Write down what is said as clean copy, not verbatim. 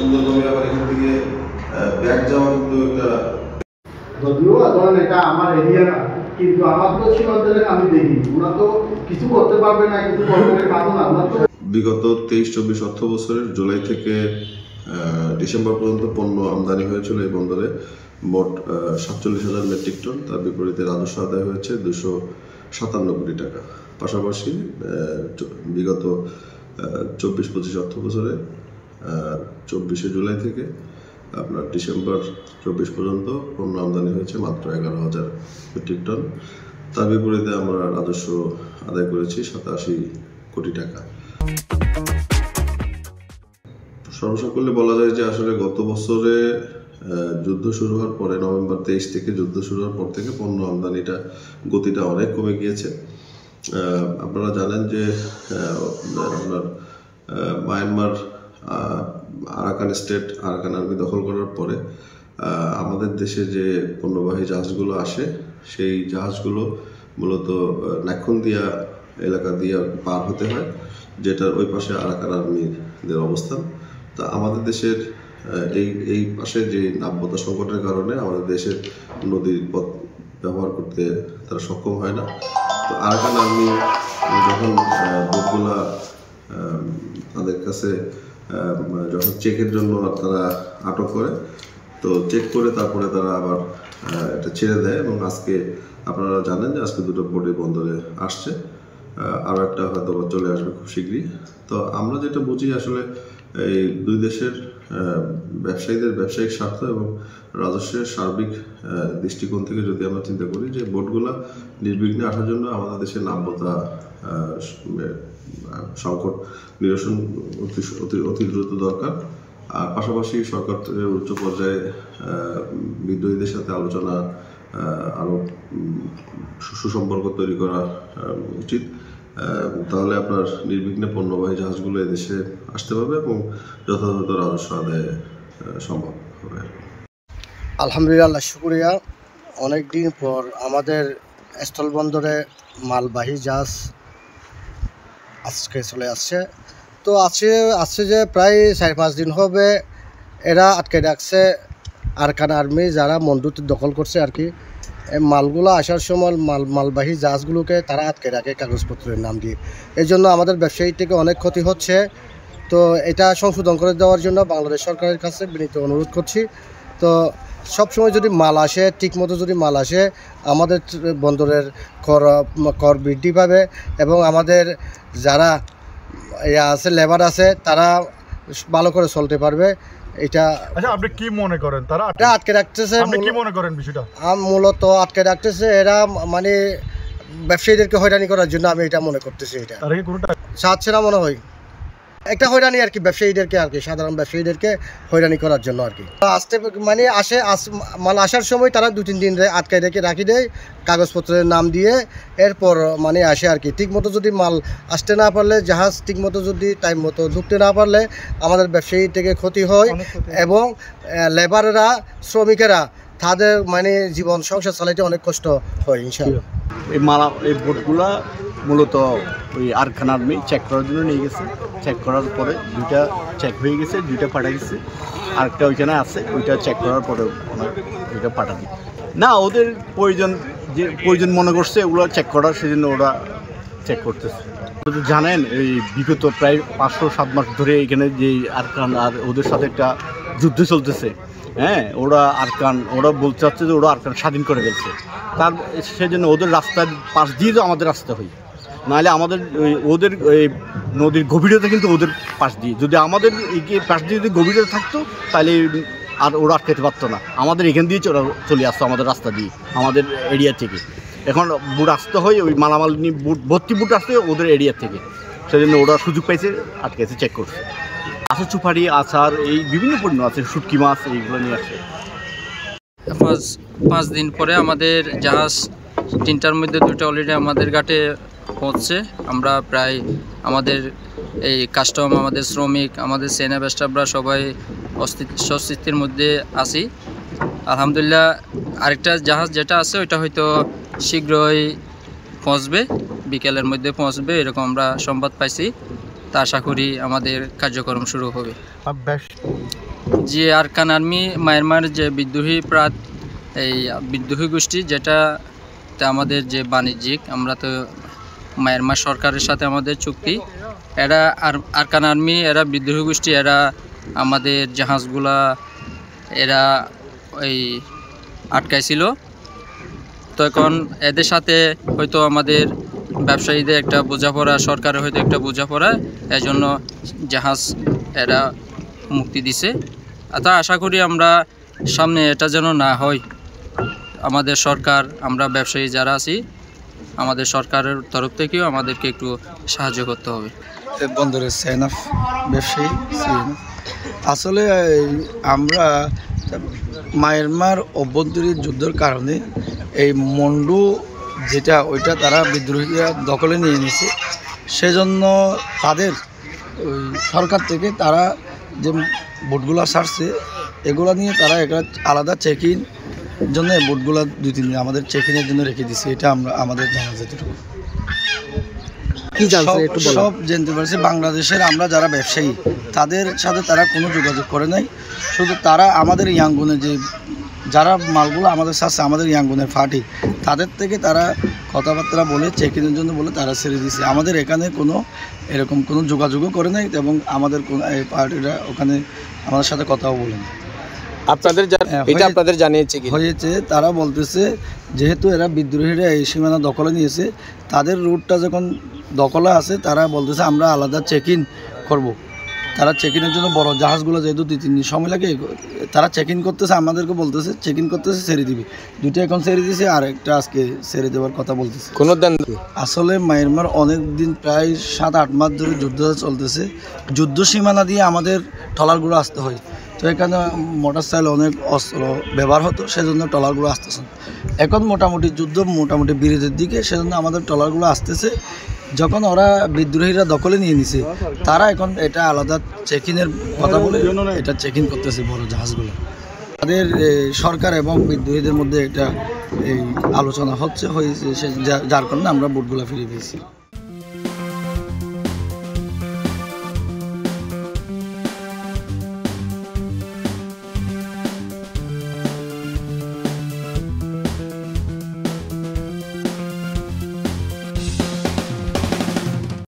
সুন্দরভাবে আবার এখান থেকে ব্যাক যাওয়া কিন্তু একটা, যদিও ধরেন এটা আমার এরিয়া না, কিন্তু আমার তো সীমান্তের আমি দেখি ওরা তো কিছু করতে পারবে না, কিছু করবে না। বিগত 23-24 অর্থ বছরের জুলাই থেকে ডিসেম্বর পর্যন্ত পণ্য আমদানি হয়েছিল এই বন্দরে মোট 47,000 মেট্রিক টন। তার বিপরীতে রাজস্ব আদায় হয়েছে 257 কোটি টাকা। পাশাপাশি বিগত 24-25 অর্থ বছরে 24শে জুলাই থেকে আপনার ডিসেম্বর 24 পর্যন্ত পণ্য আমদানি হয়েছে মাত্র 11,000 মেট্রিক টন। তার বিপরীতে আমরা রাজস্ব আদায় করেছি 87 কোটি টাকা। সর্বসকলে বলা যায় যে আসলে গত বছরে যুদ্ধ শুরু হওয়ার পরে নভেম্বর 23 থেকে যুদ্ধ শুরু হওয়ার পর থেকে পণ্য আমদানিটা গতিটা অনেক কমে গিয়েছে। আপনারা জানেন যে আপনার Myanmar Arakan state Arakan army দখল করার পরে আমাদের দেশে যে পণ্যবাহী জাহাজগুলো আসে সেই জাহাজগুলো মূলত নাক্ষুন্দিয়া এলাকা দিয়ে পার হতে হয়, যেটার ওই পাশে আরাকান আর্মিদের অবস্থান। তা আমাদের দেশের এই পাশে যে নাব্যতা সংকটের কারণে আমাদের দেশের নদীর পথ ব্যবহার করতে তারা সক্ষম হয় না। তো আরাকান আর্মি যখন বোটগুলা তাদের কাছে যখন চেকের জন্য তারা আটক করে, তো চেক করে তারপরে তারা আবার এটা ছেড়ে দেয় এবং আজকে আপনারা জানেন যে আজকে দুটো বোটে বন্দরে আসছে, আরও একটা হয়তো চলে আসবে খুব শীঘ্রই। তো আমরা যেটা বুঝি আসলে এই দুই দেশের ব্যবসায়ীদের ব্যবসায়িক স্বার্থ এবং রাজস্বের সার্বিক দৃষ্টিকোণ থেকে যদি আমরা চিন্তা করি যে বোটগুলা নির্বিঘ্নে আসার জন্য আমাদের দেশের নাব্যতা সংকট নিরসন অতি দ্রুত দরকার। আর পাশাপাশি সরকারের উচ্চ পর্যায়ে বিদ্রোহীদের সাথে আলোচনা আরও সুসম্পর্ক তৈরি করা উচিত। তাহলে আপনার নির্বিঘ্নে পণ্যবাহী জাহাজগুলো এদেশে আসতে পারবে এবং যথাযথ রাজস্ব আদায় সম্ভব হবে। আলহামদুলিল্লাহ, শুকরিয়া। অনেক দিন পর আমাদের স্থলবন্দরে মালবাহী জাহাজ আজকে চলে আসছে। তো আসছে যে প্রায় 4-5 দিন হবে এরা আটকে রাখছে আরাকান আর্মি, যারা মন্ডুতে দখল করছে আর কি। মালগুলো আসার সময় মালবাহী জাহাজগুলোকে তারা আটকে রাখে কাগজপত্রের নাম দিয়ে। এই জন্য আমাদের ব্যবসায়ী থেকে অনেক ক্ষতি হচ্ছে। তো এটা সংশোধন করে দেওয়ার জন্য বাংলাদেশ সরকারের কাছে বিনীত অনুরোধ করছি। তো সবসময় যদি মাল আসে, ঠিকমতো যদি মাল আসে, আমাদের বন্দরের কর বৃদ্ধি পাবে এবং আমাদের যারা আছে লেবার আছে তারা ভালো করে চলতে পারবে। এটা আচ্ছা, আপনি কি মনে করেন তারা আটকে রাখতেছে? আপনি কি মনে করেন বিষয়টা? মূলত আটকে রাখতেছে এরা মানে ব্যবসায়ীদেরকে হয়রানি করার জন্য, আমি এটা মনে করতেছি। এটা চাচ্ছে না মনে হয়, একটা হয়রানি আর কি ব্যবসায়ীদেরকে, আর কি সাধারণ ব্যবসায়ীদেরকে হয়রানি করার জন্য আর কি। আসতে মানে মাল আসার সময় তারা 2-3 দিন আটকায় রাখি দেয় কাগজপত্রের নাম দিয়ে, এরপর মানে আসে আর কি। ঠিকমতো যদি মাল আসতে না পারলে, জাহাজ ঠিকমতো যদি টাইম মতো ঢুকতে না পারলে আমাদের ব্যবসায়ী থেকে ক্ষতি হয় এবং লেবাররা, শ্রমিকেরা তাদের মানে জীবন সংসার চালাইতে অনেক কষ্ট হয় ইনশাআল্লাহ। এই বোটগুলা মূলত ওই আরাকান আর্মি চেক করার জন্য নিয়ে গেছে। চেক করার পরে 2টা চেক হয়ে গেছে, 2টা পাঠা গেছে, আরেকটা ওইখানে আছে, ওইটা চেক করার পরে ওনার 2টা পাঠা দিই না। ওদের প্রয়োজন মনে করছে ওগুলো চেক করার, সেজন্য ওরা চেক করতেছে। জানেন এই বিগত প্রায় 5-7 মাস ধরে এখানে যে আরাকান আর ওদের সাথে একটা যুদ্ধ চলতেছে। হ্যাঁ, ওরা বলতে চাচ্ছে যে ওরা আরাকান স্বাধীন করে ফেলছে। তার সেজন্য ওদের রাস্তার পাশ দিয়ে তো আমাদের রাস্তা হয়, নাহলে আমাদের ওদের নদীর গভীরতা কিন্তু ওদের পাশ দিয়ে, যদি আমাদের পাশ দিয়ে যদি গভীরতা থাকতো তাহলে আর ওরা আটকাতে পারতো না। আমাদের এখান দিয়ে চলে আসতো, আমাদের রাস্তা দিয়ে, আমাদের এরিয়া থেকে। এখন বুট আসতে হয়, ওই মালামাল নিয়ে ভর্তি বুট আসতে হয় ওদের এরিয়া থেকে, সেজন্য ওরা সুযোগ পাইছে, আটকেছে, চেক করছে। আছে সুপারি, আচার, এই বিভিন্ন পণ্য আছে, শুটকি মাছ, এইগুলো নিয়ে আসে। 5 দিন পরে আমাদের জাহাজ 3টার মধ্যে 2টা অলরেডি আমাদের ঘাটে পৌঁছছে। আমরা প্রায় আমাদের এই কাস্টম, আমাদের শ্রমিক, আমাদের সেনা স্টাফরা সবাই স্বস্তির মধ্যে আছি আলহামদুলিল্লাহ। আরেকটা জাহাজ যেটা আছে ওইটা হয়তো শীঘ্রই পৌঁছবে, বিকেলের মধ্যে পৌঁছবে এরকম আমরা সংবাদ পাইছি। তা আশা করি আমাদের কার্যক্রম শুরু হবে। যে আরকান আর্মি মায়ানমার যে এই বিদ্রোহী গোষ্ঠী, যেটা আমাদের যে বাণিজ্যিক, আমরা তো মায়ানমার সরকারের সাথে আমাদের চুক্তি, এরা আরকান আর্মি, এরা বিদ্রোহী গোষ্ঠী, এরা আমাদের জাহাজগুলা এরা ওই আটকাইছিল। তো এখন এদের সাথে হয়তো আমাদের ব্যবসায়ীদের একটা বোঝাপড়া, সরকারের হয়তো একটা বোঝাপড়া, এই জন্য জাহাজ এরা মুক্তি দিছে। তা আশা করি আমরা সামনে এটা যেন না হয়। আমাদের সরকার, আমরা ব্যবসায়ী যারা আছি, আমাদের সরকারের তরফ থেকেও আমাদেরকে একটু সাহায্য করতে হবে। বন্দরের সেনাফ ব্যবসায়ী আসলে আমরা মায়ানমার অভ্যন্তরীণ যুদ্ধের কারণে এই মন্ডু যেটা ওইটা তারা বিদ্রোহীরা দখলে নিয়ে নিয়েছে, সেজন্য তাদের ওই সরকার থেকে তারা যে বোটগুলো ছাড়ছে এগুলা নিয়ে তারা একটা আলাদা চেকিং জন্য বোটগুলো 2-3 দিন আমাদের চেকিংয়ের জন্য রেখে দিছে। এটা আমাদের জানা যেটুকু কি জানছে একটু বলো। সব জানতে পারছি বাংলাদেশের আমরা যারা ব্যবসায়ী তাদের সাথে তারা কোনো যোগাযোগ করে নাই, শুধু তারা আমাদের ইয়াঙ্গুনে যে যারা মালগুলো আমাদের সাথে আমাদের ইয়াঙ্গুনের ফাটি তাদের থেকে তারা কথাবার্তা বলে চেকিংয়ের জন্য বলে তারা ছেড়ে দিয়েছে। আমাদের এখানে কোনো এরকম কোনো যোগাযোগও করে নাই এবং আমাদের কোনো পার্টিরা ওখানে আমাদের সাথে কথাও বলেনি। আপনাদের এটা আপনাদের জানিয়েছে কি হয়েছে? তারা বলতেছে যেহেতু এরা বিদ্রোহীরা এই সীমানা দখলে নিয়েছে, তাদের রুটটা যখন দখলে আছে, তারা বলতেছে আমরা আলাদা চেকিং করব। তারা চেকিংয়ের জন্য বড় জাহাজগুলো যেহেতু 2-3 দিন সময় লাগে, তারা চেকিং করতেছে, আমাদেরকে বলতেছে চেকিং করতেছে, ছেড়ে দিবি। 2টা এখন ছেড়ে দিয়েছে, আর একটা আজকে ছেড়ে দেওয়ার কথা বলতেছে। কোনো দেন আসলে মায়ানমার অনেক দিন প্রায় 7-8 মাস ধরে যুদ্ধ চলতেছে। যুদ্ধ সীমানা দিয়ে আমাদের ট্রলারগুলো আসতে হয়। তো এখানে মোটরসাইকেল অনেক অস্ত্র ব্যবহার হতো, সেজন্য ট্রলারগুলো আসতেছে। এখন মোটামুটি যুদ্ধ মোটামুটি বিরতির দিকে, সেজন্য আমাদের ট্রলারগুলো আসতেছে। যখন ওরা বিদ্রোহীরা দখলে নিয়ে নিছে, তারা এখন এটা আলাদা চেকিংয়ের কথা বলে এটা চেকিং করতেছে বড় জাহাজগুলো। তাদের সরকার এবং বিদ্রোহীদের মধ্যে এটা এই আলোচনা হয়েছে, যার কারণে আমরা বোটগুলো ফিরে পেয়েছি।